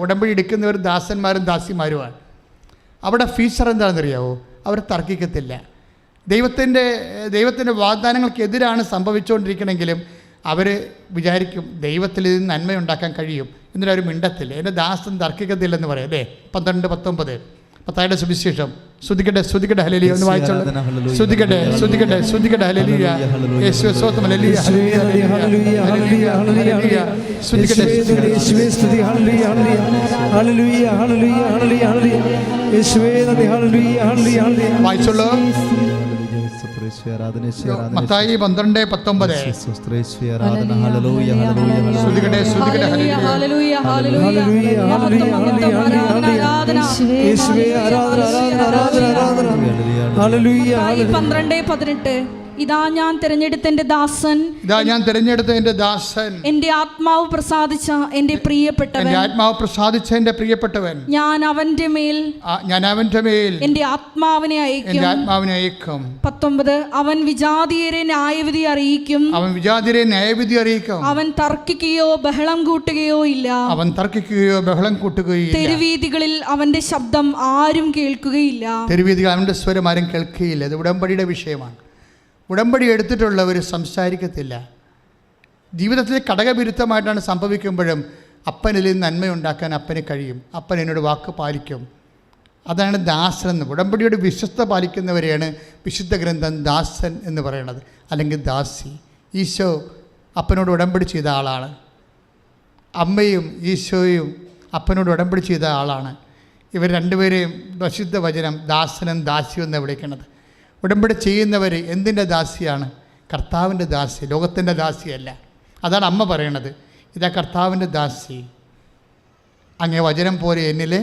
ഉടമ്പടി എടുക്കുന്നവർ ദാസന്മാരും ദാസിമാരുമാണ്. അവിടെ ഫീച്ചർ എന്താണെന്നറിയാവോ? അവർ തർക്കിക്കത്തില്ല. ദൈവത്തിൻ്റെ വാഗ്ദാനങ്ങൾക്കെതിരാണ് സംഭവിച്ചുകൊണ്ടിരിക്കണമെങ്കിലും അവർ വിചാരിക്കും ദൈവത്തിൽ ഇത് നന്മയുണ്ടാക്കാൻ കഴിയും, എന്നിട്ട് അവർ മിണ്ടത്തില്ല. എൻ്റെ ദാസൻ തർക്കിക്കത്തില്ലെന്ന് പറയും അല്ലേ? 12-19 മത്തായിയുടെ സുവിശേഷം. സ്തുതിക്കട്ടെ ഹല്ലേലൂയ. ഒന്ന് വായിച്ചോളൂ. സ്തുതിക്കട്ടെ ഹല്ലേലൂയ. യേശുവേ സ്തോത്രം. ഹല്ലേലൂയ ഹല്ലേലൂയ ഹല്ലേലൂയ. സ്തുതിക്കട്ടെ യേശുവേ സ്തുതി. ഹല്ലേലൂയ ഹല്ലേലൂയ ഹല്ലേലൂയ ഹല്ലേലൂയ യേശുവേ നന്ദി. ഹല്ലേലൂയ ഹല്ലേലൂയ ഹല്ലേലൂയ. വായിച്ചോളൂ. മത്തായി 12:19. ഇതാ ഞാൻ തിരഞ്ഞെടുത്ത എന്റെ ദാസൻ, എന്റെ ആത്മാവ് പ്രസാദിച്ച എന്റെ പ്രിയപ്പെട്ടവൻ, ഞാൻ അവന്റെ മേൽ എന്റെ ആത്മാവിനെ അയക്കും. 19 അവൻ വിജാതിയരെ ന്യായവിധി അറിയിക്കും. അവൻ തർക്കിക്കുകയോ ബഹളം കൂട്ടുകയോ ഇല്ല. തെരുവീതികളിൽ അവന്റെ ശബ്ദം ആരും കേൾക്കുകയില്ല. അവന്റെ സ്വരം ആരും കേൾക്കുകയില്ല. ഇത് ഉടമ്പടിയുടെ വിഷയമാണ്. ഉടമ്പടി എടുത്തിട്ടുള്ളവർ സംസാരിക്കത്തില്ല. ജീവിതത്തിൽ ഘടകവിരുദ്ധമായിട്ടാണ് സംഭവിക്കുമ്പോഴും അപ്പനിൽ നന്മയുണ്ടാക്കാൻ അപ്പന് കഴിയും. അപ്പൻ എന്നോട് വാക്ക് പാലിക്കും. അതാണ് ദാസൻ എന്ന്. ഉടമ്പടിയോട് വിശ്വസ്ത പാലിക്കുന്നവരെയാണ് വിശുദ്ധ ഗ്രന്ഥം ദാസൻ എന്ന് പറയുന്നത്, അല്ലെങ്കിൽ ദാസി. ഈശോ അപ്പനോട് ഉടമ്പടി ചെയ്ത ആളാണ്. അമ്മയും ഈശോയും അപ്പനോട് ഉടമ്പടി ചെയ്ത ആളാണ്. ഇവർ രണ്ടുപേരെയും വിശുദ്ധ വചനം ദാസനും ദാസിയും എന്ന് വിളിക്കുന്നത്. ഉടമ്പടി ചെയ്യുന്നവർ എന്തിൻ്റെ ദാസിയാണ്? കർത്താവിൻ്റെ ദാസി, ലോകത്തിൻ്റെ ദാസിയല്ല. അതാണ് അമ്മ പറയണത്. ഇതാ കർത്താവിൻ്റെ ദാസി, അങ്ങേ വചനം പോലെ എന്നിൽ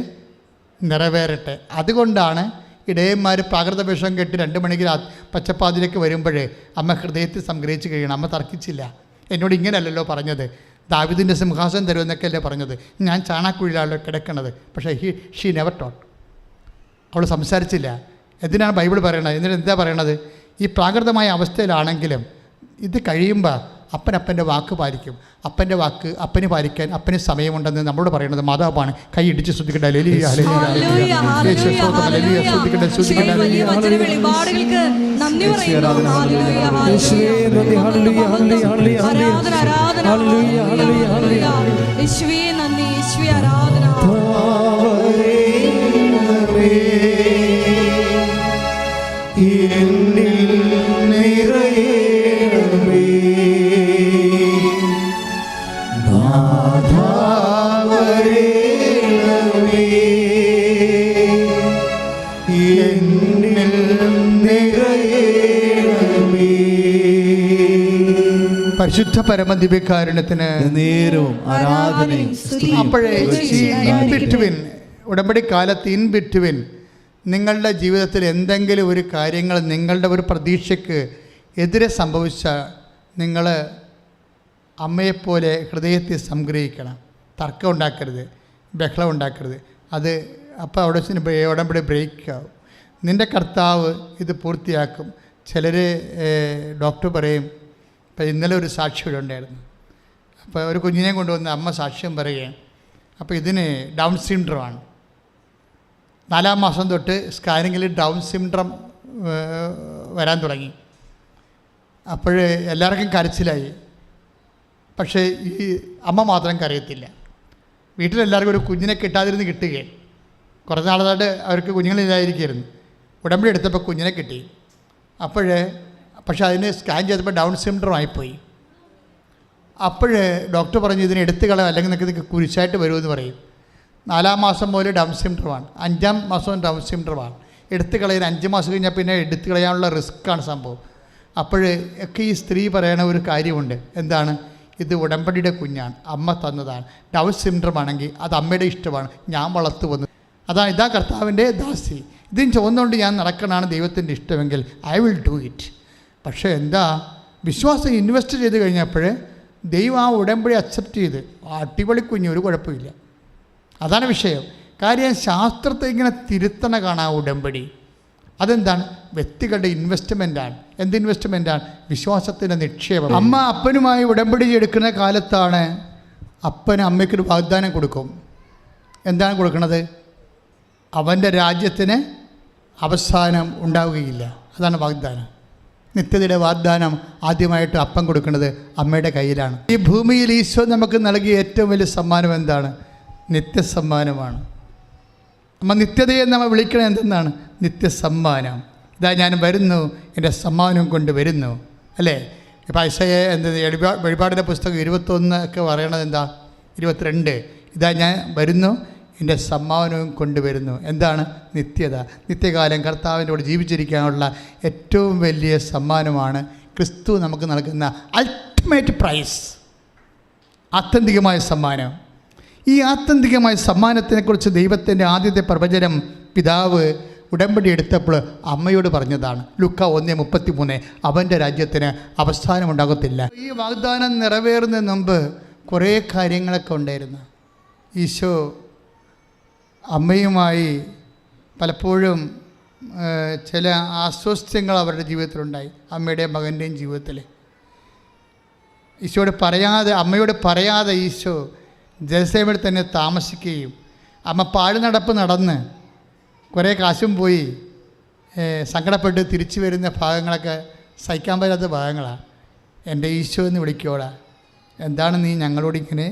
നിറവേറട്ടെ. അതുകൊണ്ടാണ് ഇടയന്മാർ പ്രാകൃത വേഷം കെട്ടി 2 മണിക്ക് പച്ചപ്പാതിലേക്ക് വരുമ്പോഴേ അമ്മ ഹൃദയത്തിൽ സംഗ്രഹിച്ച് കഴിയണം. അമ്മ തർക്കിച്ചില്ല. എന്നോട് ഇങ്ങനെയല്ലല്ലോ പറഞ്ഞത്, ദാവീദിൻ്റെ സിംഹാസനം തരുമെന്നൊക്കെ അല്ലേ പറഞ്ഞത്, ഞാൻ ചാണാക്കുഴിയിലാണല്ലോ കിടക്കണത്. പക്ഷേ ഷീ നെവർ ടോട്ട്. അവൾ സംസാരിച്ചില്ല. എന്തിനാണ് ബൈബിൾ പറയണത്? എന്നിട്ട് എന്താ പറയണത്? ഈ പ്രാകൃതമായ അവസ്ഥയിലാണെങ്കിലും ഇത് കഴിയുമ്പോൾ അപ്പൻ്റെ വാക്ക് പാലിക്കും. അപ്പൻ്റെ വാക്ക് അപ്പന് പാലിക്കാൻ അപ്പന് സമയമുണ്ടെന്ന് നമ്മളോട് പറയുന്നത് മാതാവാണ്. കൈ ഇടിച്ച് ശ്രദ്ധിക്കട്ടെ. പരിശുദ്ധ പരമദിവ്യകാരുണ്യത്തിന് നേരവും ആരാധനയും. അപ്പോഴേ ഉടമ്പടി കാലത്ത് ഇൻ ബിറ്റ്വീൻ നിങ്ങളുടെ ജീവിതത്തിൽ എന്തെങ്കിലും ഒരു കാര്യങ്ങൾ നിങ്ങളുടെ ഒരു പ്രതീക്ഷയ്ക്ക് എതിരെ സംഭവിച്ച നിങ്ങൾ അമ്മയെപ്പോലെ ഹൃദയത്തിൽ സംഗ്രഹിക്കണം. തർക്കം ഉണ്ടാക്കരുത്, ബഹളം ഉണ്ടാക്കരുത്. അത് അപ്പോൾ അവിടെ ഉടമ്പടി ബ്രേക്ക് ആവും. നിൻ്റെ കർത്താവ് ഇത് പൂർത്തിയാക്കും. ചിലർ ഡോക്ടർ പറയും. ഇപ്പം ഇന്നലെ ഒരു സാക്ഷി ഇവിടെ ഉണ്ടായിരുന്നു. അപ്പോൾ ഒരു കുഞ്ഞിനെ കൊണ്ടുവന്ന് അമ്മ സാക്ഷ്യം പറയുകയാണ്. അപ്പോൾ ഇതിന് ഡൗൺ സിൻഡ്രോമാണ്. 4-ാം മാസം തൊട്ട് സ്കാനിങ്ങിൽ ഡൗൺ സിൻഡ്രം വരാൻ തുടങ്ങി. അപ്പോൾ എല്ലാവർക്കും കരച്ചിലായി. പക്ഷേ ഈ അമ്മ മാത്രം കരയത്തില്ല. വീട്ടിലെല്ലാവർക്കും ഒരു കുഞ്ഞിനെ കിട്ടാതിരുന്ന് കിട്ടുകയും കുറച്ച് നാളായിട്ട് അവർക്ക് കുഞ്ഞുങ്ങളില്ലായിരിക്കുമായിരുന്നു. ഉടമ്പടി എടുത്തപ്പോൾ കുഞ്ഞിനെ കിട്ടി. പക്ഷേ അതിന് സ്കാൻ ചെയ്തപ്പോൾ ഡൗൺ സിൻഡ്രോം ആയിപ്പോയി. ഡോക്ടർ പറഞ്ഞു ഇതിന് എടുത്ത് കളയാം, അല്ലെങ്കിൽ നിങ്ങൾക്ക് കുരിശായിട്ട് വരുമെന്ന് പറയും. 4-ാം മാസം മുതൽ ഡൗൺ സിൻഡ്രോമാണ്. 5-ാം മാസം ഡൗൺ സിൻഡ്രോമാണ്. എടുത്ത് കളയാൻ 5 മാസം കഴിഞ്ഞാൽ പിന്നെ എടുത്ത് കളയാനുള്ള റിസ്ക്കാണ് സംഭവം. ഒക്കെ ഈ സ്ത്രീ പറയണ ഒരു കാര്യമുണ്ട്. എന്താണ്? ഇത് ഉടമ്പടിയുടെ കുഞ്ഞാണ്, അമ്മ തന്നതാണ്. ഡൗൺ സിൻഡ്രോം ആണെങ്കിൽ അത് അമ്മയുടെ ഇഷ്ടമാണ്, ഞാൻ വളർത്തു വന്നു. ഇതാ കർത്താവിൻ്റെ ദാസി. ഇതിന് ചുവന്നുകൊണ്ട് ഞാൻ നടക്കണമാണ് ദൈവത്തിൻ്റെ ഇഷ്ടമെങ്കിൽ ഐ വിൽ ഡു ഇറ്റ്. പക്ഷേ എന്താ, വിശ്വാസം ഇൻവെസ്റ്റ് ചെയ്ത് കഴിഞ്ഞപ്പോൾ ദൈവം ആ ഉടമ്പടി അക്സെപ്റ്റ് ചെയ്ത് അടിപൊളി കുഞ്ഞ്, ഒരു കുഴപ്പമില്ല. അതാണ് വിഷയം. കാര്യം ശാസ്ത്രത്തെ ഇങ്ങനെ തിരുത്തണ കാണാം ഉടമ്പടി. അതെന്താണ്? വ്യക്തികളുടെ ഇൻവെസ്റ്റ്മെൻറ്റാണ്. എന്ത് ഇൻവെസ്റ്റ്മെൻറ്റാണ്? വിശ്വാസത്തിൻ്റെ നിക്ഷേപം. അമ്മ അപ്പനുമായി ഉടമ്പടി എടുക്കുന്ന കാലത്താണ് അപ്പന് അമ്മയ്ക്കൊരു വാഗ്ദാനം കൊടുക്കും. എന്താണ് കൊടുക്കുന്നത്? അവൻ്റെ രാജ്യത്തിന് അവസാനം ഉണ്ടാവുകയില്ല. അതാണ് വാഗ്ദാനം. നിത്യതയുടെ വാഗ്ദാനം ആദ്യമായിട്ട് അപ്പം കൊടുക്കുന്നത് അമ്മയുടെ കയ്യിലാണ്. ഈ ഭൂമിയിൽ ഈശോ നമുക്ക് നൽകിയ ഏറ്റവും വലിയ സമ്മാനം എന്താണ്? നിത്യസമ്മാനമാണ്. അമ്മ നിത്യതയെ നമ്മൾ വിളിക്കണത് എന്തെന്നാണ്? നിത്യസമ്മാനം. ഇതാ ഞാൻ വരുന്നു, എൻ്റെ സമ്മാനം കൊണ്ട് വരുന്നു, അല്ലേ? ഇപ്പം ഐസയ വെളിപാടിൻ്റെ പുസ്തകം 21 ഒക്കെ പറയണത് എന്താ? 22 ഇതാ ഞാൻ വരുന്നു, എൻ്റെ സമ്മാനവും കൊണ്ടുവരുന്നു. എന്താണ്? നിത്യത. നിത്യകാലം കർത്താവിൻ്റെ കൂടെ ജീവിച്ചിരിക്കാനുള്ള ഏറ്റവും വലിയ സമ്മാനമാണ് ക്രിസ്തു നമുക്ക് നൽകുന്ന അൾട്ടിമേറ്റ് പ്രൈസ്, ആത്യന്തികമായ സമ്മാനം. ഈ ആത്യന്തികമായ സമ്മാനത്തിനെക്കുറിച്ച് ദൈവത്തിൻ്റെ ആദ്യത്തെ പ്രവചനം പിതാവ് ഉടമ്പടി എടുത്തപ്പോൾ അമ്മയോട് പറഞ്ഞതാണ്. ലൂക്കാ 1:33 അവൻ്റെ രാജ്യത്തിന് അവസാനമുണ്ടാകത്തില്ല. ഈ വാഗ്ദാനം നിറവേറുന്നതിന് മുമ്പ് കുറേ കാര്യങ്ങളൊക്കെ ഉണ്ടായിരുന്നു. ഈശോ അമ്മയുമായി പലപ്പോഴും ചില അസ്വസ്ഥ്യങ്ങൾ അവരുടെ ജീവിതത്തിലുണ്ടായി. അമ്മയുടെയും മകൻ്റെയും ജീവിതത്തിൽ അമ്മയോട് പറയാതെ ഈശോ ജെറുസലേമിൽ തന്നെ താമസിക്കുകയും അമ്മ പാഴ്നടപ്പ് നടന്ന് കുറേ കാശും പോയി സങ്കടപ്പെട്ട് തിരിച്ചു വരുന്ന ഭാഗങ്ങളൊക്കെ സഹിക്കാൻ പറ്റാത്ത ഭാഗങ്ങളാണ്. എൻ്റെ ഈശോ എന്ന് വിളിക്കോടാ, എന്താണ് നീ ഞങ്ങളോട് ഇങ്ങനെ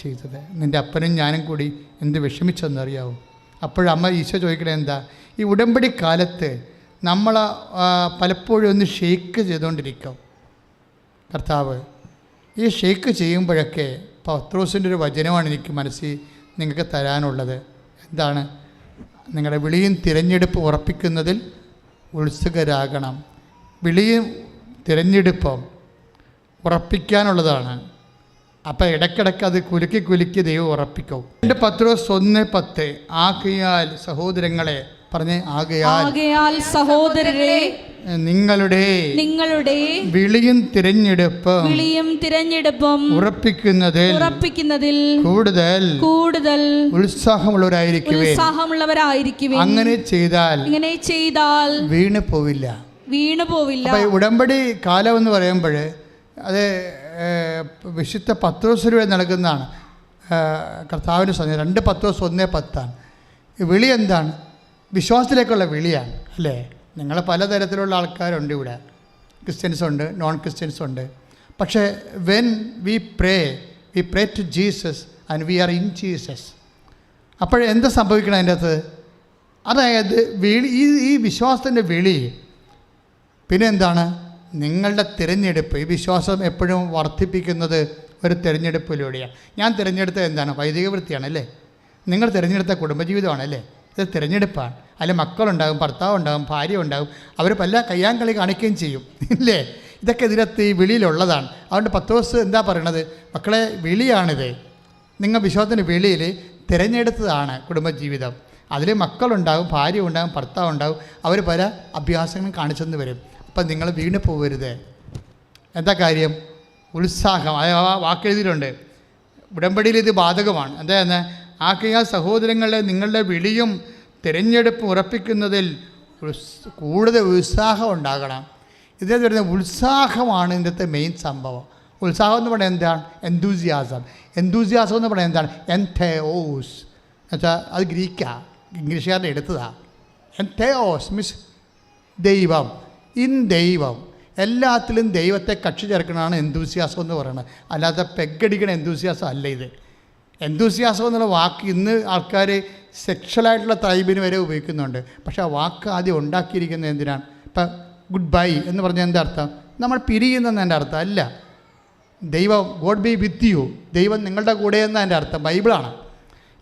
ചെയ്തത്? നിൻ്റെ അപ്പനും ഞാനും കൂടി എന്ത് വിഷമിച്ചെന്നറിയാവും. അപ്പോഴമ്മ ഈശോ ചോദിക്കണത് എന്താ? ഈ ഉടമ്പടി കാലത്ത് നമ്മൾ പലപ്പോഴും ഒന്ന് ഷെയ്ക്ക് ചെയ്തുകൊണ്ടിരിക്കും. കർത്താവ് ഈ ഷെയ്ക്ക് ചെയ്യുമ്പോഴൊക്കെ പത്രോസിൻ്റെ ഒരു വചനമാണ് എനിക്ക് മനസ്സിൽ നിങ്ങൾക്ക് തരാനുള്ളത്. എന്താണ്? നിങ്ങളുടെ വിളിയും തിരഞ്ഞെടുപ്പ് ഉറപ്പിക്കുന്നതിൽ ഉത്സുകരാകണം. വിളിയും തിരഞ്ഞെടുപ്പും ഉറപ്പിക്കാനുള്ളതാണ്. അപ്പം ഇടയ്ക്കിടയ്ക്ക് അത് കുലുക്കി ദൈവം ഉറപ്പിക്കും. 2 പത്രോസ് 1:10 ആകയാൽ സഹോദരങ്ങളെ പറഞ്ഞേ, ആകയാൽ സഹോദരരെ നിങ്ങളുടെ വിളിയും തിരഞ്ഞെടുപ്പും ഉറപ്പിക്കുന്നതിൽ കൂടുതൽ ഉത്സാഹമുള്ളവരായിരിക്കുവേ. അങ്ങനെ ചെയ്താൽ വീണു പോവില്ല. ഉടമ്പടി കാലം എന്ന് പറയുമ്പോൾ അത് വിശുദ്ധ പത്രോസിലൂടെ നൽകുന്നതാണ്. കർത്താവിൻ്റെ സന്ദേശം 2 പത്രോസ് 1:10 വിളി എന്താണ്? വിശ്വാസത്തിലേക്കുള്ള വിളിയാണ്, അല്ലേ? നിങ്ങൾ പലതരത്തിലുള്ള ആൾക്കാരുണ്ട് ഇവിടെ. ക്രിസ്ത്യൻസ് ഉണ്ട്, നോൺ ക്രിസ്ത്യൻസ് ഉണ്ട്. പക്ഷേ when we pray to Jesus and we are in Jesus. അപ്പോഴെന്താ സംഭവിക്കണം അതിൻ്റെ അകത്ത്? അതായത് ഈ വിശ്വാസത്തിൻ്റെ വിളി, പിന്നെ എന്താണ്? നിങ്ങളുടെ തിരഞ്ഞെടുപ്പ്. ഈ വിശ്വാസം എപ്പോഴും വർദ്ധിപ്പിക്കുന്നത് ഒരു തിരഞ്ഞെടുപ്പിലൂടെയാണ്. ഞാൻ തിരഞ്ഞെടുത്തത് എന്താണ്? വൈദിക വൃത്തിയാണ്, അല്ലേ? നിങ്ങൾ തിരഞ്ഞെടുത്ത കുടുംബജീവിതമാണ്, അല്ലേ? ഇത് തിരഞ്ഞെടുപ്പാണ്. അതിൽ മക്കളുണ്ടാകും, ഭർത്താവുണ്ടാകും, ഭാര്യ ഉണ്ടാകും. അവർ പല കയ്യാങ്കളി കാണിക്കുകയും ചെയ്യും, ഇല്ലേ? ഇതൊക്കെ ഇതിനകത്ത് ഈ വിളിയിലുള്ളതാണ്. അതുകൊണ്ട് പത്രോസ് എന്താ പറയണത്? മക്കളെ, വിളിയാണിത്. നിങ്ങൾ വിശ്വാസത്തിൻ്റെ വിളിയിൽ തിരഞ്ഞെടുത്തതാണ് കുടുംബജീവിതം. അതിൽ മക്കളുണ്ടാകും, ഭാര്യ ഉണ്ടാകും, ഭർത്താവ് ഉണ്ടാകും. അവർ പല അഭ്യാസങ്ങളും കാണിച്ചെന്ന് വരും. അപ്പം നിങ്ങൾ വീണ് പോകരുത്. എന്താ കാര്യം? ഉത്സാഹം. ആ വാക്കെഴുതിയിട്ടുണ്ട്. ഉടമ്പടിയിൽ ഇത് ബാധകമാണ്. എന്താ? ആകയാൽ സഹോദരങ്ങളെ നിങ്ങളുടെ വിളിയും തിരഞ്ഞെടുപ്പ് ഉറപ്പിക്കുന്നതിൽ കൂടുതൽ ഉത്സാഹം ഉണ്ടാകണം. ഇതിൽ വരുന്ന ഉത്സാഹമാണ് ഇതിൻ്റെ മെയിൻ സംഭവം. ഉത്സാഹം എന്ന് പറയുന്നത് എന്താണ്? എന്തൂസിയാസം എന്ന് പറയുന്നത് എന്താണ്? എൻതേയോസ് എന്നുവെച്ചാൽ അത് ഗ്രീക്കാണ്, ഇംഗ്ലീഷുകാരുടെ എടുത്തതാണ്. എൻതേയോസ് മീൻസ് ദൈവം. ദൈവം എല്ലാത്തിലും ദൈവത്തെ കക്ഷി ചേർക്കണതാണ് എന്തൂസിയാസം എന്ന് പറയുന്നത്. അല്ലാതെ പെഗടിക്കണ എന്തൂസിയാസം അല്ല ഇത്. എന്തൂസിയാസം എന്നുള്ള വാക്ക് ഇന്ന് ആൾക്കാർ സെക്ഷലായിട്ടുള്ള തൈബിന് വരെ ഉപയോഗിക്കുന്നുണ്ട്. പക്ഷേ ആ വാക്ക് ആദ്യം ഉണ്ടാക്കിയിരിക്കുന്നത് എന്തിനാണ്? ഇപ്പം ഗുഡ് ബൈ എന്ന് പറഞ്ഞാൽ എന്താ അർത്ഥം? നമ്മൾ പിരിയുന്നെന്ന് എൻ്റെ അർത്ഥം അല്ല. ദൈവം ഗോഡ് ബി വിത്ത് യു, ദൈവം നിങ്ങളുടെ കൂടെ എന്ന എൻ്റെ അർത്ഥം. ബൈബിളാണ്.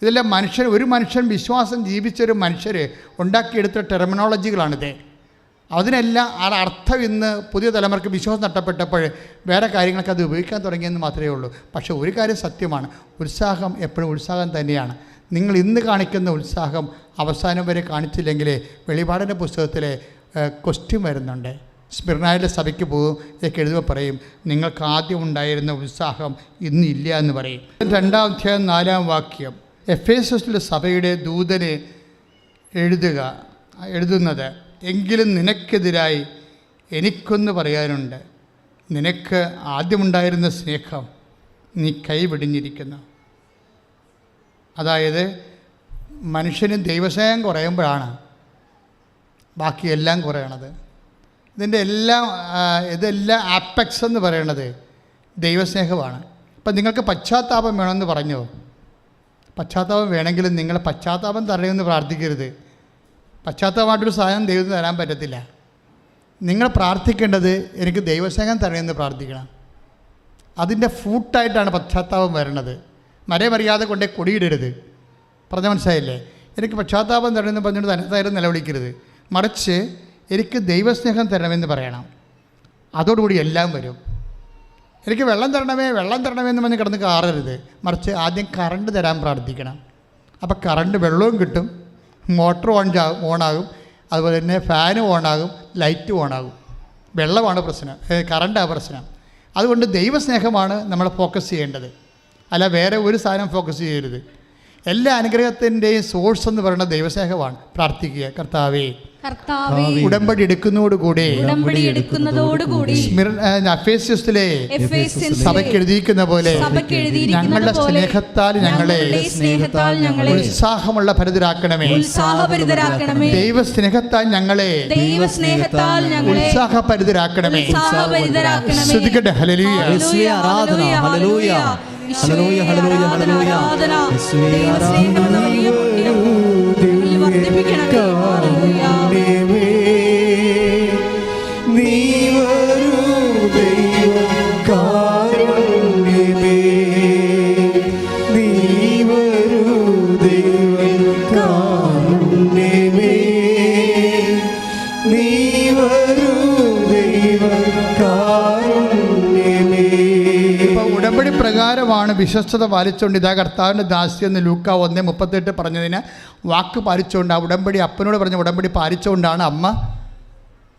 ഇതെല്ലാം ഒരു മനുഷ്യൻ വിശ്വാസം ജീവിച്ചൊരു മനുഷ്യർ ഉണ്ടാക്കിയെടുത്ത ടെർമിനോളജികളാണിത്. അതിനെല്ലാം ആ അർത്ഥം ഇന്ന് പുതിയ തലമുറയ്ക്ക് വിശ്വാസം നഷ്ടപ്പെട്ടപ്പോൾ വേറെ കാര്യങ്ങളൊക്കെ അത് ഉപയോഗിക്കാൻ തുടങ്ങിയെന്ന് മാത്രമേ ഉള്ളൂ. പക്ഷേ ഒരു കാര്യം സത്യമാണ്, ഉത്സാഹം എപ്പോഴും ഉത്സാഹം തന്നെയാണ്. നിങ്ങൾ ഇന്ന് കാണിക്കുന്ന ഉത്സാഹം അവസാനം വരെ കാണിച്ചില്ലെങ്കിൽ വെളിപാടിൻ്റെ പുസ്തകത്തിലെ ക്വസ്റ്റ്യൻ വരുന്നുണ്ട്. സ്മിർനായിലെ സഭയ്ക്ക് പോകും, ഇതൊക്കെ എഴുതുമ്പോൾ പറയും നിങ്ങൾക്ക് ആദ്യം ഉണ്ടായിരുന്ന ഉത്സാഹം ഇന്നില്ല എന്ന് പറയും. 2-ാം അധ്യായം 4-ാം വാക്യം എഫേസസിലെ സഭയുടെ ദൂതന് എഴുതുന്നത് എങ്കിലും നിനക്കെതിരായി എനിക്കൊന്ന് പറയാനുണ്ട്. നിനക്ക് ആദ്യമുണ്ടായിരുന്ന സ്നേഹം നീ കൈവിടിഞ്ഞിരിക്കുന്നു. അതായത് മനുഷ്യന് ദൈവസ്നേഹം കുറയുമ്പോഴാണ് ബാക്കിയെല്ലാം കുറയണത്. ഇതെല്ലാം ആപ്പെക്സ് എന്ന് പറയണത് ദൈവസ്നേഹമാണ്. ഇപ്പം നിങ്ങൾക്ക് പശ്ചാത്താപം വേണമെന്ന് പറഞ്ഞോ, പശ്ചാത്താപം വേണമെങ്കിലും നിങ്ങൾ പശ്ചാത്താപം തരണമെന്ന് പ്രാർത്ഥിക്കരുത്. പശ്ചാത്താപമായിട്ടൊരു സാധനം ദൈവത്തിന് തരാൻ പറ്റത്തില്ല. നിങ്ങൾ പ്രാർത്ഥിക്കേണ്ടത് എനിക്ക് ദൈവസ്നേഹം തരണമെന്ന് പ്രാർത്ഥിക്കണം. അതിൻ്റെ ഫ്രൂട്ടായിട്ടാണ് പശ്ചാത്താപം വരണത്. മരമറിയാതെ കൊണ്ടേ കൊടിയിടരുത്. പറഞ്ഞാൽ മനസ്സിലായില്ലേ? എനിക്ക് പശ്ചാത്താപം തരണമെന്ന് പറഞ്ഞുകൊണ്ട് തനത്തായാലും നിലവിളിക്കരുത്. മറിച്ച് എനിക്ക് ദൈവസ്നേഹം തരണമെന്ന് പറയണം. അതോടുകൂടി എല്ലാം വരും. എനിക്ക് വെള്ളം തരണമേ എന്ന് പറഞ്ഞ് കിടന്ന് കാറരുത്. മറിച്ച് ആദ്യം കറണ്ട് തരാൻ പ്രാർത്ഥിക്കണം. അപ്പോൾ കറണ്ട്, വെള്ളവും കിട്ടും, മോട്ടർ ഓണാകും, അതുപോലെ തന്നെ ഫാനും ഓണാകും, ലൈറ്റും ഓണാകും. വെള്ളമാണ് പ്രശ്നം, കറണ്ടാണ് പ്രശ്നം. അതുകൊണ്ട് ദൈവസ്നേഹമാണ് നമ്മൾ ഫോക്കസ് ചെയ്യേണ്ടത്, അല്ല വേറെ ഒരു സാധനം ഫോക്കസ് ചെയ്യരുത്. എല്ലാ അനുഗ്രഹത്തിൻ്റെയും സോഴ്സ് എന്ന് പറയുന്നത് ദൈവസ്നേഹമാണ്. പ്രാർത്ഥിക്കുക, കർത്താവേ ഉടമ്പടി എടുക്കുന്നതോടുകൂടി സഭയ്ക്ക് എഴുതിയിരിക്കുന്ന പോലെ ഞങ്ങളുടെ സ്നേഹത്താൽ ഞങ്ങളെ ഉത്സാഹമുള്ള ഭരിതരാക്കണമേ. ദൈവസ്നേഹത്താൽ ഞങ്ങളെ ഉത്സാഹഭരിതരാക്കണമേ. ശ്രദ്ധിക്കട്ടെ. ഹല്ലേലൂയ, ആരാധന, ഹല്ലേലൂയ, ഹല്ലേലൂയ, ഹല്ലേലൂയ, ഹല്ലേലൂയ. നീ വരൂ ദൈവം കാരുണ്യമേ, നീ വരൂ ദൈവം കാരുണ്യമേ, നീ വരൂ ദൈവം കാരുണ്യമേ. ഉടമ്പടി പ്രകാരമാണ് വിശ്വസ്തത പാലിച്ചുകൊണ്ട് ഇതാ കർത്താവിൻ്റെ ദാസി എന്ന് ലൂക്ക 1:38 പറഞ്ഞതിന് വാക്ക് പാലിച്ചുകൊണ്ട്, ആ ഉടമ്പടി അപ്പനോട് പറഞ്ഞ ഉടമ്പടി പാലിച്ചുകൊണ്ടാണ് അമ്മ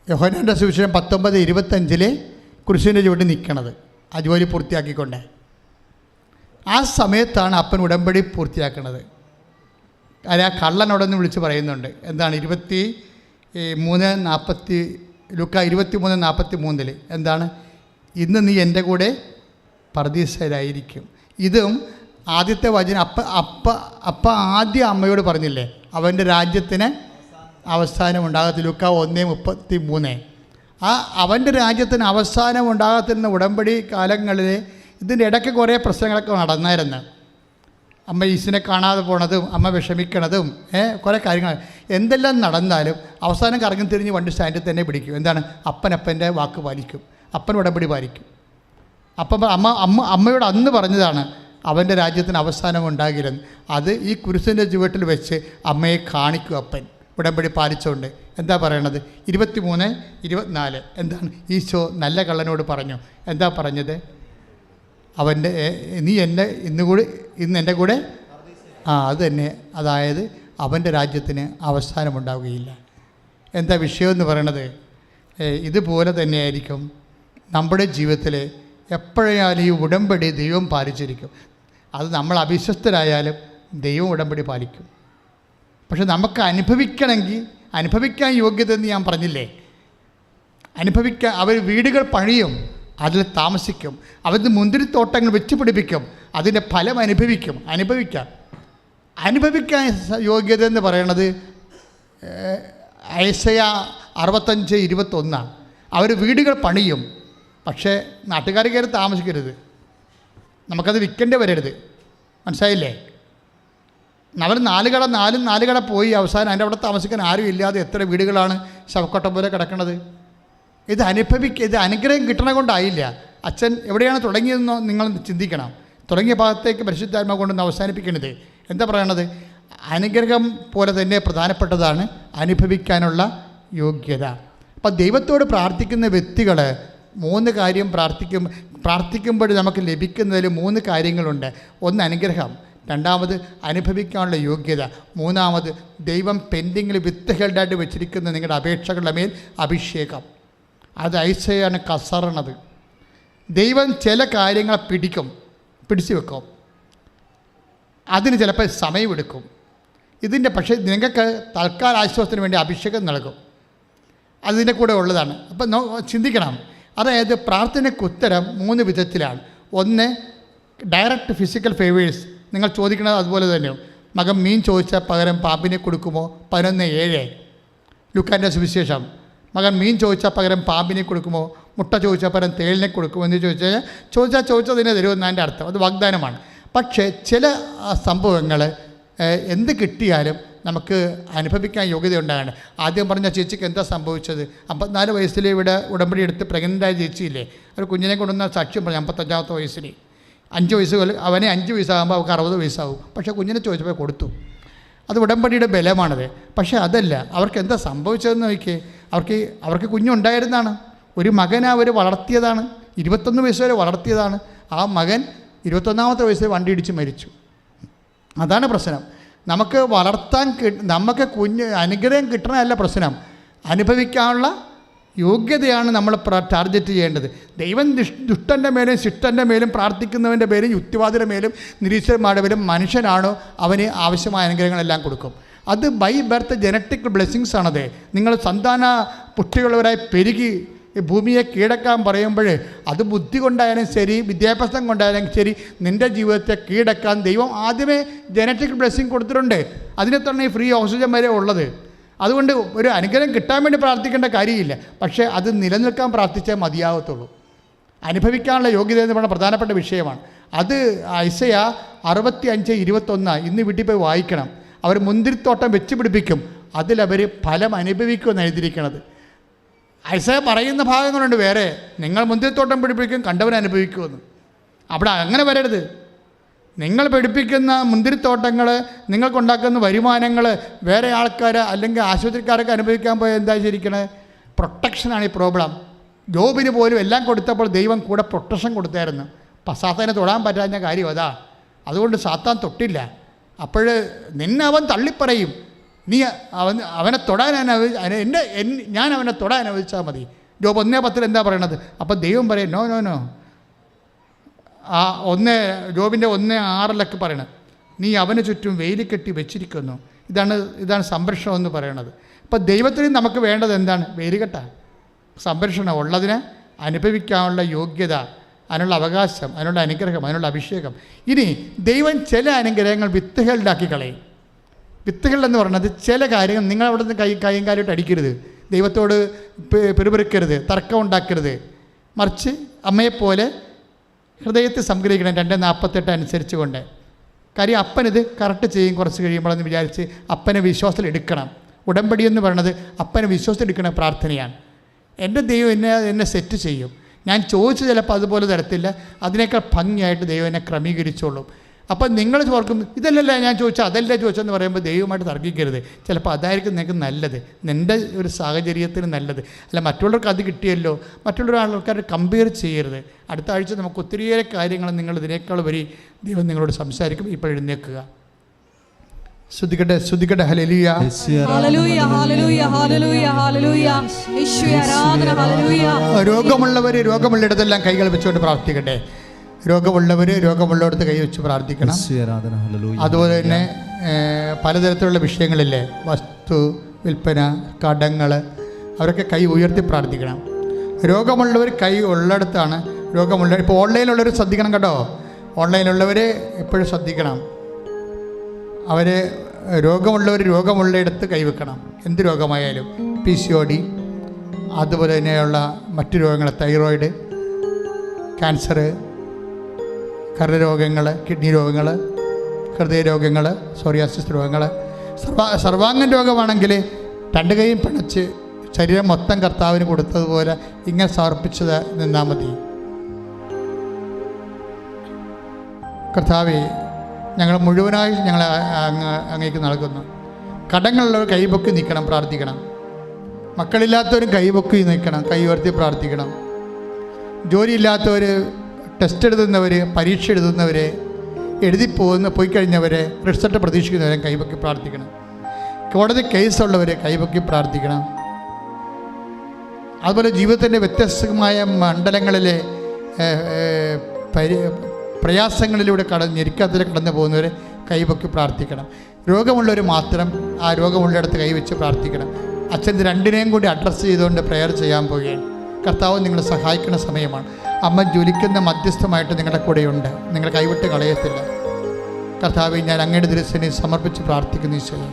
യോഹന്നാന്റെ സുവിശേഷം 19:25 കുരിശിൻ്റെ ചുവട്ടിൽ നിൽക്കണത്, ആ ജോലി പൂർത്തിയാക്കിക്കൊണ്ട്. ആ സമയത്താണ് അപ്പൻ ഉടമ്പടി പൂർത്തിയാക്കുന്നത്. അത് ആ കള്ളനോടൊന്ന് വിളിച്ച് പറയുന്നുണ്ട്. എന്താണ്? 23:40 ലൂക്ക 23:43 എന്താണ്? ഇന്ന് നീ എൻ്റെ കൂടെ പർദീസയിലായിരിക്കും. ഇതും ആദ്യത്തെ വചനം അപ്പ ആദ്യം അമ്മയോട് പറഞ്ഞില്ലേ, അവൻ്റെ രാജ്യത്തിന് അവസാനം ഉണ്ടാകത്തില്ല. ലൂക്ക 1:33. ആ അവൻ്റെ രാജ്യത്തിന് അവസാനം ഉണ്ടാകത്തിരുന്ന ഉടമ്പടി കാലങ്ങളിൽ ഇതിൻ്റെ ഇടയ്ക്ക് കുറേ പ്രശ്നങ്ങളൊക്കെ നടന്നായിരുന്നു. അമ്മ ഈസിനെ കാണാതെ പോണതും അമ്മ വിഷമിക്കണതും കുറേ കാര്യങ്ങൾ എന്തെല്ലാം നടന്നാലും അവസാനം കറങ്ങി തിരിഞ്ഞ് വണ്ടി സ്റ്റാൻഡിൽ തന്നെ പിടിക്കും. എന്താണ്? അപ്പൻ്റെ വാക്ക് പാലിക്കും, അപ്പൻ ഉടമ്പടി പാലിക്കും. അപ്പം അമ്മയോട് അന്ന് പറഞ്ഞതാണ് അവൻ്റെ രാജ്യത്തിന് അവസാനം ഉണ്ടാകില്ലെന്ന്. അത് ഈ കുരിശിൻ്റെ ചുവട്ടിൽ വെച്ച് അമ്മയെ കാണിക്കും അപ്പൻ ഉടമ്പടി പാലിച്ചുകൊണ്ട്. എന്താ പറയണത്? 23:24 എന്താണ്? ഈശോ നല്ല കള്ളനോട് പറഞ്ഞു. എന്താ പറഞ്ഞത്? അവൻ്റെ നീ ഇന്ന് എൻ്റെ കൂടെ അത് തന്നെ. അതായത് അവൻ്റെ രാജ്യത്തിന് അവസാനമുണ്ടാവുകയില്ല. എന്താ വിഷയമെന്ന് പറയണത്? ഇതുപോലെ തന്നെയായിരിക്കും നമ്മുടെ ജീവിതത്തിൽ എപ്പോഴായാലും ഈ ഉടമ്പടി ദൈവം പാലിച്ചിരിക്കും. അത് നമ്മൾ അവിശ്വസ്തരായാലും ദൈവം ഉടമ്പടി പാലിക്കും. പക്ഷെ നമുക്ക് അനുഭവിക്കാൻ യോഗ്യത എന്ന് ഞാൻ പറഞ്ഞില്ലേ, അവർ വീടുകൾ പണിയും, അതിൽ താമസിക്കും, അവരുടെ മുന്തിരിത്തോട്ടങ്ങൾ വെച്ച് പിടിപ്പിക്കും, അതിൻ്റെ ഫലം അനുഭവിക്കാൻ യോഗ്യത എന്ന് പറയണത് ഐസയ 65:21. അവർ വീടുകൾ പണിയും, പക്ഷേ നാട്ടുകാർ കയറി താമസിക്കരുത്, നമുക്കത് വിൽക്കേണ്ടി വരരുത്. മനസ്സിലായില്ലേ? അവർ നാല് കട പോയി അവസാനം അതിൻ്റെ അവിടെ താമസിക്കാൻ ആരും ഇല്ലാതെ എത്ര വീടുകളാണ് ശവക്കൊട്ടം പോലെ കിടക്കുന്നത്. ഇത് അനുഗ്രഹം കിട്ടണ കൊണ്ടായില്ല. അച്ഛൻ എവിടെയാണ് തുടങ്ങിയതെന്നോ നിങ്ങൾ ചിന്തിക്കണം. തുടങ്ങിയ ഭാഗത്തേക്ക് പരിശുദ്ധാത്മാ കൊണ്ടൊന്ന് അവസാനിപ്പിക്കണത്. എന്താ പറയണത്? അനുഗ്രഹം പോലെ തന്നെ പ്രധാനപ്പെട്ടതാണ് അനുഭവിക്കാനുള്ള യോഗ്യത. അപ്പം ദൈവത്തോട് പ്രാർത്ഥിക്കുന്ന വ്യക്തികൾ 3 കാര്യം പ്രാർത്ഥിക്കുമ്പോൾ നമുക്ക് ലഭിക്കുന്നതിൽ 3 കാര്യങ്ങളുണ്ട്. ഒന്ന് അനുഗ്രഹം, രണ്ടാമത് അനുഭവിക്കാനുള്ള യോഗ്യത, മൂന്നാമത് ദൈവം പെൻഡിങ്ങിൽ വിത്തുകളുടെ വെച്ചിരിക്കുന്ന നിങ്ങളുടെ അപേക്ഷകളുടെ മേൽ അഭിഷേകം. അത് ഐസയാണ് കസറണത്. ദൈവം ചില കാര്യങ്ങളെ പിടിച്ചു വെക്കും, അതിന് ചിലപ്പോൾ സമയമെടുക്കും. പക്ഷേ നിങ്ങൾക്ക് തൽക്കാല ആശ്വാസത്തിന് വേണ്ടി അഭിഷേകം നൽകും, അതിൻ്റെ കൂടെ ഉള്ളതാണ്. അപ്പം ചിന്തിക്കണം. അതായത് പ്രാർത്ഥനയ്ക്ക് ഉത്തരം 3 വിധത്തിലാണ്. ഒന്ന് ഡയറക്റ്റ് ഫിസിക്കൽ ഫേവേഴ്സ്, നിങ്ങൾ ചോദിക്കുന്നത് അതുപോലെ തന്നെ. മകൻ മീൻ ചോദിച്ചാൽ പകരം പാമ്പിനെ കൊടുക്കുമോ? 11:7 ലൂക്കാൻ്റെ സുവിശേഷം. മകൻ മീൻ ചോദിച്ചാൽ പകരം പാമ്പിനെ കൊടുക്കുമോ? മുട്ട ചോദിച്ചാൽ പകരം തേളിനെ കൊടുക്കുമോ എന്ന് ചോദിച്ചതിനെ തരുമെന്നതിൻ്റെ അർത്ഥം. അത് വാഗ്ദാനമാണ്. പക്ഷേ ചില സംഭവങ്ങൾ എന്ത് കിട്ടിയാലും നമുക്ക് അനുഭവിക്കാൻ യോഗ്യത ഉണ്ടാകണം. ആദ്യം പറഞ്ഞ ചേച്ചിക്ക് എന്താ സംഭവിച്ചത്? 54 വയസ്സിൽ ഇവിടെ ഉടമ്പടി എടുത്ത് പ്രഗ്നൻ്റായ ചേച്ചിയില്ലേ, ഒരു കുഞ്ഞിനെ കൊണ്ടുവന്ന സാക്ഷ്യം പറഞ്ഞു. 55-ാമത്തെ വയസ്സിൽ 5 വയസ്സ് അവനെ 5 വയസ്സാകുമ്പോൾ അവർക്ക് 60 വയസ്സാവും. പക്ഷേ കുഞ്ഞിനെ ചോദിച്ചപ്പോൾ കൊടുത്തു. അത് ഉടമ്പടിയുടെ ബലമാണത്. പക്ഷേ അതല്ല, അവർക്ക് എന്താ സംഭവിച്ചതെന്ന് നോക്കിയേ. അവർക്ക് കുഞ്ഞുണ്ടായിരുന്നതാണ്. ഒരു മകനെ അവർ വളർത്തിയതാണ്. 21 വയസ്സ് വരെ വളർത്തിയതാണ്. ആ മകൻ 21-ാമത്തെ വയസ്സിൽ വണ്ടി ഇടിച്ച് മരിച്ചു. അതാണ് പ്രശ്നം. നമുക്ക് നമുക്ക് അനുഗ്രഹം കിട്ടണമല്ല പ്രശ്നം, അനുഭവിക്കാനുള്ള യോഗ്യതയാണ് നമ്മൾ ടാർഗറ്റ് ചെയ്യേണ്ടത്. ദൈവം ദുഷ്ടൻ്റെ മേലും ശിഷ്ടൻ്റെ മേലും പ്രാർത്ഥിക്കുന്നവൻ്റെ മേലും യുക്തിവാദിയുടെ മേലും നിരീശ്വരന്മാരുടെ മേലും മനുഷ്യനാണോ അവന് ആവശ്യമായ അനുഗ്രഹങ്ങളെല്ലാം കൊടുക്കും. അത് ബൈ ബർത്ത് ജനറ്റിക് ബ്ലെസ്സിങ്സ് ആണത്. നിങ്ങൾ സന്താന പുഷ്ടിയുള്ളവരായി പെരുകി ഭൂമിയെ കീഴടക്കാൻ പറയുമ്പോൾ അത് ബുദ്ധി കൊണ്ടായാലും ശരി, വിദ്യാഭ്യാസം കൊണ്ടായാലും ശരി, നിൻ്റെ ജീവിതത്തെ കീഴടക്കാൻ ദൈവം ആദ്യമേ ജനറ്റിക് ബ്ലെസ്സിങ് കൊടുത്തിട്ടുണ്ട്. അതിനെ തന്നെ ഈ ഫ്രീ ഓക്സിജൻ വരെ ഉള്ളത്. അതുകൊണ്ട് ഒരു അനുഗ്രഹം കിട്ടാൻ വേണ്ടി പ്രാർത്ഥിക്കേണ്ട കാര്യമില്ല. പക്ഷേ അത് നിലനിൽക്കാൻ പ്രാർത്ഥിച്ചേ മതിയാകത്തുള്ളൂ. അനുഭവിക്കാനുള്ള യോഗ്യത എന്ന് പറയുന്ന പ്രധാനപ്പെട്ട വിഷയമാണ്. അത് ഐസയ 65:21 ഇന്ന് വീട്ടിൽ പോയി വായിക്കണം. അവർ മുന്തിരിത്തോട്ടം വെച്ച് പിടിപ്പിക്കും, അതിലവർ ഫലം അനുഭവിക്കുമെന്ന് എഴുതിയിരിക്കണത്. ഐസയ പറയുന്ന ഭാഗങ്ങളുണ്ട് വേറെ. നിങ്ങൾ മുന്തിരിത്തോട്ടം പിടിപ്പിക്കും, കണ്ടവൻ അനുഭവിക്കുമെന്ന്. അവിടെ അങ്ങനെ വരരുത്. നിങ്ങൾ പിടിപ്പിക്കുന്ന മുന്തിരിത്തോട്ടങ്ങൾ, നിങ്ങൾക്കുണ്ടാക്കുന്ന വരുമാനങ്ങൾ വേറെ ആൾക്കാർ അല്ലെങ്കിൽ ആശുപത്രിക്കാരൊക്കെ അനുഭവിക്കാൻ പോയാൽ എന്താ ശരിക്കണേ? പ്രൊട്ടക്ഷനാണ് ഈ പ്രോബ്ലം. ജോബിന് പോലും എല്ലാം കൊടുത്തപ്പോൾ ദൈവം കൂടെ പ്രൊട്ടക്ഷൻ കൊടുത്തായിരുന്നു. സാത്താനെ തൊടാൻ പറ്റാത്ത കാര്യം അതാ. അതുകൊണ്ട് സാത്താൻ തൊട്ടില്ല. അപ്പോൾ നിന്നെ അവൻ തള്ളിപ്പറയും. നീ അവനെ തൊടാൻ ഞാൻ അവനെ തൊടാൻ അനുവദിച്ചാൽ മതി. ജോബ് 1:10 എന്താ പറയണത്? അപ്പോൾ ദൈവം പറയും നോ. ആ ജോബിൻ്റെ 1:6 പറയണത്, നീ അവന് ചുറ്റും വെയിൽ കെട്ടി വെച്ചിരിക്കുന്നു. ഇതാണ് സംരക്ഷണം എന്ന് പറയണത്. അപ്പോൾ ദൈവത്തിന് നമുക്ക് വേണ്ടത് എന്താണ്? വേലികെട്ട സംരക്ഷണം, ഉള്ളതിനെ അനുഭവിക്കാനുള്ള യോഗ്യത, അതിനുള്ള അവകാശം, അതിനുള്ള അനുഗ്രഹം, അതിനുള്ള അഭിഷേകം. ഇനി ദൈവം ചില അനുഗ്രഹങ്ങൾ വിത്തുകളുണ്ടാക്കി കളയും. വിത്തുകൾ എന്ന് പറയുന്നത് ചില കാര്യങ്ങൾ നിങ്ങൾ അവിടെ നിന്ന് കൈയും കാലിട്ട് അടിക്കരുത്, ദൈവത്തോട് പെരുപെറുക്കരുത്, തർക്കം ഉണ്ടാക്കരുത്. മറിച്ച് അമ്മയെപ്പോലെ ഹൃദയത്തെ സംഗ്രഹിക്കണം. 2:48 അനുസരിച്ച് കൊണ്ട്. കാര്യം അപ്പനിത് കറക്റ്റ് ചെയ്യും കുറച്ച് കഴിയുമ്പോഴെന്ന് വിചാരിച്ച് അപ്പനെ വിശ്വാസത്തിൽ എടുക്കണം. ഉടമ്പടി എന്ന് പറയുന്നത് അപ്പനെ വിശ്വാസത്തിൽ എടുക്കുന്ന പ്രാർത്ഥനയാണ്. എൻ്റെ ദൈവം എന്നെ സെറ്റ് ചെയ്യും. ഞാൻ ചോദിച്ചു ചിലപ്പോൾ അതുപോലെ തരത്തില്ല, അതിനേക്കാൾ ഭംഗിയായിട്ട് ദൈവം എന്നെ ക്രമീകരിച്ചോളും. അപ്പം നിങ്ങൾ ഓർക്കും ഇതല്ലല്ല ഞാൻ ചോദിച്ചാൽ അതല്ലേ ചോദിച്ചെന്ന് പറയുമ്പോൾ ദൈവമായിട്ട് തർക്കിക്കരുത്. ചിലപ്പോൾ അതായിരിക്കും നിങ്ങൾക്ക് നല്ലത്, നിൻ്റെ ഒരു സാഹചര്യത്തിന് നല്ലത്. അല്ല മറ്റുള്ളവർക്ക് അത് കിട്ടിയല്ലോ, മറ്റുള്ള ആൾക്കാരെ കമ്പയർ ചെയ്യരുത്. അടുത്ത ആഴ്ച നമുക്ക് ഒത്തിരിയേറെ കാര്യങ്ങൾ നിങ്ങൾ ഇതിനേക്കാൾ വരി ദൈവം നിങ്ങളോട് സംസാരിക്കും. ഇപ്പോൾ എഴുന്നേൽക്കുക, ശ്രുതികട്ടെ. ഹല്ലേലൂയ, ഹല്ലേലൂയ, ഹല്ലേലൂയ, ഹല്ലേലൂയ, ഹല്ലേലൂയ. യേശുവേ ആരാധന. ഹല്ലേലൂയ. രോഗമുള്ളിടത്തെല്ലാം കൈകൾ വെച്ചുകൊണ്ട് പ്രാർത്ഥിക്കട്ടെ. രോഗമുള്ളവരിടത്ത് കൈവച്ച് പ്രാർത്ഥിക്കണം. അതുപോലെ തന്നെ പലതരത്തിലുള്ള വിഷയങ്ങളില്ലേ, വസ്തു വിൽപ്പന, കടങ്ങൾ, അവരൊക്കെ കൈ ഉയർത്തി പ്രാർത്ഥിക്കണം. രോഗമുള്ളവർ കൈ ഉള്ളിടത്താണ് ഇപ്പോൾ ഓൺലൈനിലുള്ളവർ ശ്രദ്ധിക്കണം കേട്ടോ. ഓൺലൈനിലുള്ളവർ എപ്പോഴും ശ്രദ്ധിക്കണം. അവർ രോഗമുള്ളയിടത്ത് കൈവെക്കണം. എന്ത് രോഗമായാലും, PCOD, അതുപോലെ തന്നെയുള്ള മറ്റു രോഗങ്ങൾ, തൈറോയിഡ്, ക്യാൻസർ, കരരോഗങ്ങൾ, കിഡ്നി രോഗങ്ങൾ, ഹൃദയരോഗങ്ങൾ, സോറിയാസിസ് രോഗങ്ങൾ, സർവാംഗൻ രോഗമാണെങ്കിൽ 2 കൈയും പിണച്ച് ശരീരം മൊത്തം കർത്താവിന് കൊടുത്തതുപോലെ ഇങ്ങനെ സമർപ്പിച്ചത് നിന്നാൽ മതി. കർത്താവേ, ഞങ്ങൾ മുഴുവനായി അങ്ങേക്ക് നൽകുന്നു. കടങ്ങളുള്ളവർ കൈപൊക്കി നിൽക്കണം, പ്രാർത്ഥിക്കണം. മക്കളില്ലാത്തവരും കൈപൊക്കി നിൽക്കണം, കൈ ഉയർത്തി പ്രാർത്ഥിക്കണം. ജോലിയില്ലാത്തവർ, ടെസ്റ്റ് എഴുതുന്നവർ, പരീക്ഷ എഴുതുന്നവർ, പോയി കഴിഞ്ഞവർ, റിസൾട്ട് പ്രതീക്ഷിക്കുന്നവരെ കൈപൊക്കി പ്രാർത്ഥിക്കണം. കോടതി കേസുള്ളവർ കൈപൊക്കി പ്രാർത്ഥിക്കണം. അതുപോലെ ജീവിതത്തിൻ്റെ വ്യത്യസ്തമായ മണ്ഡലങ്ങളിലെ പ്രയാസങ്ങളിലൂടെ ഞെരുക്കത്തിൽ കടന്നു പോകുന്നവരെ കൈപൊക്കി പ്രാർത്ഥിക്കണം. രോഗമുള്ളവർ മാത്രം ആ രോഗമുള്ളിടത്ത് കൈവച്ച് പ്രാർത്ഥിക്കണം. അച്ഛൻ 2നെയും കൂടി അഡ്രസ്സ് ചെയ്തുകൊണ്ട് പ്രെയർ ചെയ്യാൻ പോവുകയാണ്. കർത്താവ് നിങ്ങളെ സഹായിക്കുന്ന സമയമാണ്. അമ്മ ജ്വലിക്കുന്ന മധ്യസ്ഥമായിട്ട് നിങ്ങളുടെ കൂടെയുണ്ട്. നിങ്ങൾ കൈവിട്ട് കളയത്തില്ല. കർത്താവെ, ഞാൻ അങ്ങയുടെ തിരുസന്നിധിയിൽ സമർപ്പിച്ച് പ്രാർത്ഥിക്കുന്നു ഈശോയെ.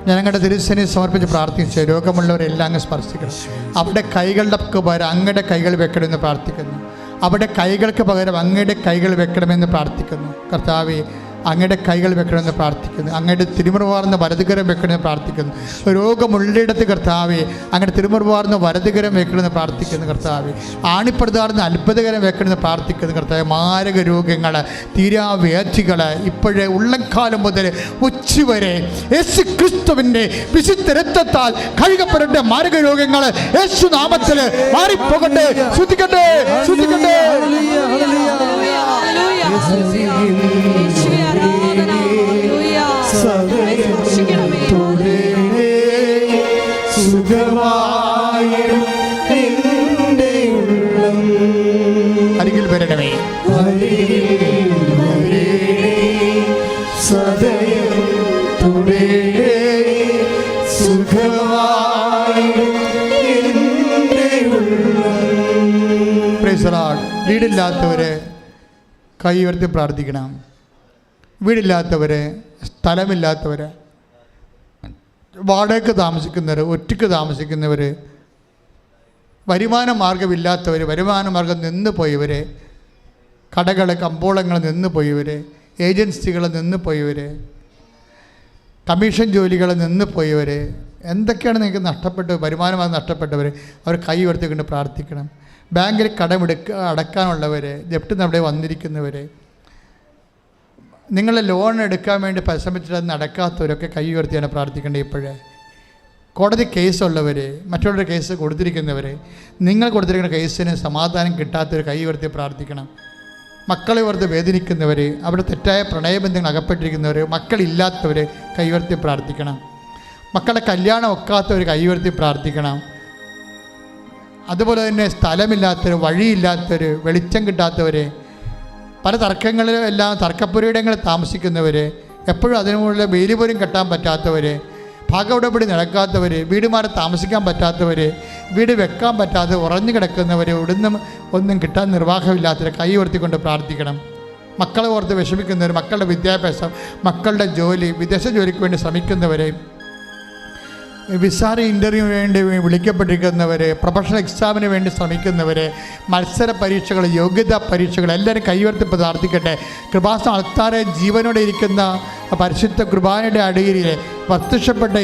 ഞാൻ അങ്ങയുടെ തിരുസന്നിധിയിൽ സമർപ്പിച്ച് പ്രാർത്ഥിച്ചു. രോഗമുള്ളവരെല്ലാം അങ്ങ് സ്പർശിക്കണം. അവിടെ കൈകളുടെ പകരം അങ്ങയുടെ കൈകൾ വെക്കണമെന്ന് പ്രാർത്ഥിക്കുന്നു. അവിടെ കൈകൾക്ക് പകരം അങ്ങയുടെ കൈകൾ വെക്കണമെന്ന് പ്രാർത്ഥിക്കുന്നു. കർത്താവെ, അങ്ങയുടെ കൈകൾ വെക്കണമെന്ന് പ്രാർത്ഥിക്കുന്നു. അങ്ങയുടെ തിരുമുറുവാർന്ന വലതുകരം വെക്കണമെന്ന് പ്രാർത്ഥിക്കുന്നു. രോഗമുള്ളിടത്ത് കർത്താവെ, അങ്ങയുടെ തിരുമുറുവാർന്ന വലതുകരം വെക്കണമെന്ന് പ്രാർത്ഥിക്കുന്നു. കർത്താവെ, ആണിപ്പെടുത്താറുന്ന അത്ഭുതകരം വെക്കണമെന്ന് പ്രാർത്ഥിക്കുന്നു. കർത്താവെ, മാരക രോഗങ്ങൾ, തീരാവ്യാധികൾ ഇപ്പോഴേ ഉള്ളംകാലം മുതൽ ഉച്ചവരെ യേശു ക്രിസ്തുവിൻ്റെ വിശുദ്ധ രക്തത്താൽ കഴുകപ്പെടേണ്ട മാരക രോഗങ്ങൾ യേശു നാമത്തിൽ മാറിപ്പോകട്ടെ. ശ്രദ്ധിക്കട്ടെ, ശ്രദ്ധിക്കട്ടെ. അരികിൽ വരണമേ, സദയം തുടരേ സുഖമായി എൻ്റെ ഉള്ളം. Praise the Lord. വീടില്ലാത്തവരെ കൈ ഉയർത്തി പ്രാർത്ഥിക്കണം. വീടില്ലാത്തവരെ, സ്ഥലമില്ലാത്തവർ, വാടകയ്ക്ക് താമസിക്കുന്നവർ, ഒറ്റയ്ക്ക് താമസിക്കുന്നവർ, വരുമാന മാർഗമില്ലാത്തവർ, വരുമാന മാർഗം നിന്ന് പോയവർ, കടകൾ കമ്പോളങ്ങൾ നിന്ന് പോയവർ, ഏജൻസികൾ നിന്ന് പോയവർ, കമ്മീഷൻ ജോലികൾ നിന്ന് പോയവർ, എന്തൊക്കെയാണ് നിങ്ങൾക്ക് നഷ്ടപ്പെട്ട് വരുമാന മാർഗം നഷ്ടപ്പെട്ടവർ, അവർ കൈ ഉയർത്തിക്കൊണ്ട് പ്രാർത്ഥിക്കണം. ബാങ്കിൽ അടക്കാനുള്ളവർ, ജപ്തി അവിടെ വന്നിരിക്കുന്നവർ, നിങ്ങൾ ലോൺ എടുക്കാൻ വേണ്ടി പരിശ്രമിച്ചിട്ട് അത് നടക്കാത്തവരൊക്കെ കൈ ഉയർത്തിയാണ് പ്രാർത്ഥിക്കേണ്ടത്. ഇപ്പോഴേ കോടതി കേസുള്ളവർ, മറ്റുള്ളവരുടെ കേസ് കൊടുത്തിരിക്കുന്നവർ, നിങ്ങൾ കൊടുത്തിരിക്കുന്ന കേസിന് സമാധാനം കിട്ടാത്തവർ കൈ ഉയർത്തി പ്രാർത്ഥിക്കണം. മക്കളെ ഓർത്ത് വേദനിക്കുന്നവർ, അവിടെ തെറ്റായ പ്രണയബന്ധങ്ങൾ അകപ്പെട്ടിരിക്കുന്നവർ, മക്കളില്ലാത്തവർ കൈ ഉയർത്തി പ്രാർത്ഥിക്കണം. മക്കളുടെ കല്യാണം ഒക്കാത്തവർ കൈ ഉയർത്തി പ്രാർത്ഥിക്കണം. അതുപോലെ തന്നെ സ്ഥലമില്ലാത്തവർ, വഴിയില്ലാത്തവർ, വെളിച്ചം കിട്ടാത്തവർ, പല തർക്കങ്ങളിലും എല്ലാം തർക്കപ്പുരയിടങ്ങളിൽ താമസിക്കുന്നവർ, എപ്പോഴും അതിനുള്ള വേലി പോലും കെട്ടാൻ പറ്റാത്തവർ, ഭാഗവിടപടി നടക്കാത്തവർ, വീട് മാറി താമസിക്കാൻ പറ്റാത്തവർ, വീട് വെക്കാൻ പറ്റാതെ ഉറഞ്ഞു കിടക്കുന്നവർ, ഇവിടുന്ന് ഒന്നും കിട്ടാൻ നിർവാഹമില്ലാത്തവർ കൈ ഉയർത്തിക്കൊണ്ട് പ്രാർത്ഥിക്കണം. മക്കളെ ഓർത്ത് വിഷമിക്കുന്നവർ, മക്കളുടെ വിദ്യാഭ്യാസം, മക്കളുടെ ജോലി, വിദേശ ജോലിക്ക് വേണ്ടി ശ്രമിക്കുന്നവർ, വിസാര ഇൻ്റർവ്യൂവിന് വേണ്ടി വിളിക്കപ്പെട്ടിരിക്കുന്നവർ, പ്രൊഫഷണൽ എക്സാമിന് വേണ്ടി ശ്രമിക്കുന്നവർ, മത്സര പരീക്ഷകൾ, യോഗ്യതാ പരീക്ഷകൾ, എല്ലാവരും കൈയുയർത്തി പ്രാർത്ഥിക്കട്ടെ. കൃപാസനം അൾത്താരെ ജീവനോടെ ഇരിക്കുന്ന പരിശുദ്ധ കുർബാനയുടെ അടിയിൽ പ്രത്യക്ഷപ്പെട്ട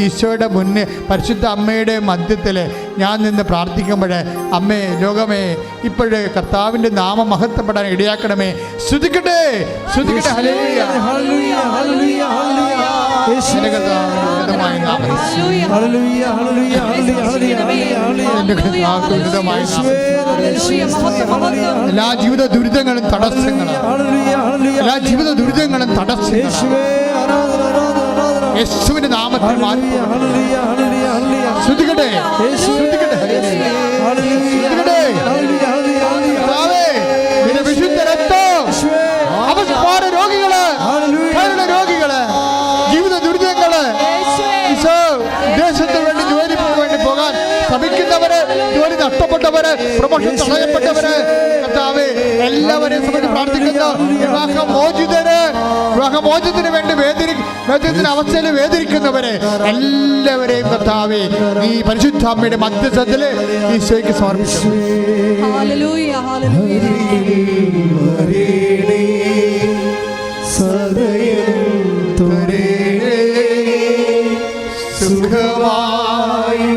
ഈശോയുടെ മുന്നേ പരിശുദ്ധ അമ്മയുടെ മധ്യത്തിൽ ഞാൻ നിന്ന് പ്രാർത്ഥിക്കുമ്പോൾ, അമ്മേ, ലോകമേ, ഇപ്പോഴേ കർത്താവിൻ്റെ നാമം മഹത്വപ്പെടാൻ ഇടയാക്കണമേ. സ്തുതിക്കട്ടെ, സ്തുതിക്കട്ടെ. ഹല്ലേലൂയ, ഹല്ലേലൂയ, ഹല്ലേലൂയ, ഹല്ലേലൂയ. യേശുവിനുമായ നാമം, ഹല്ലേലൂയ, ഹല്ലേലൂയ, ഹല്ലേലൂയ, ഹല്ലേലൂയ. എല്ലാ ജീവിത ദുരിതങ്ങളും തടസ്സങ്ങളും, എല്ലാ ജീവിത ദുരിതങ്ങളും തടസ്സങ്ങളും യേശുവിന്റെ നാമത്തിൽ മാറ്റി. ശ്രദ്ധിക്കട്ടെ, ശ്രദ്ധിക്കട്ടെ, വിശുദ്ധ രക്തം അവസ്മാര രോഗികള്, രോഗികള്, ജീവിത ദുരിതങ്ങള്, ദേശത്തിന് വേണ്ടി ജോലിക്ക് വേണ്ടി പോകാൻ ശ്രമിക്കുന്നവര്, ജോലി നഷ്ടപ്പെട്ടവര്, പ്രൊമോഷൻ തടയപ്പെട്ടവര്, കർത്താവേ, എല്ലാവരെയും സംബന്ധിച്ച് പ്രാർത്ഥിക്കുന്നു. വിവാഹമോചനത്തിന് വേണ്ടി വേദനത്തിന് അവസ്ഥയിൽ വേദനിക്കുന്നവരെ എല്ലാവരെയും കർത്താവേ, നീ പരിശുദ്ധ അമ്മയുടെ മധ്യസ്ഥത്തില് ഈശോയ്ക്ക് സമർപ്പിക്കുന്നു. Hallelujah, hallelujah. സുഖമായി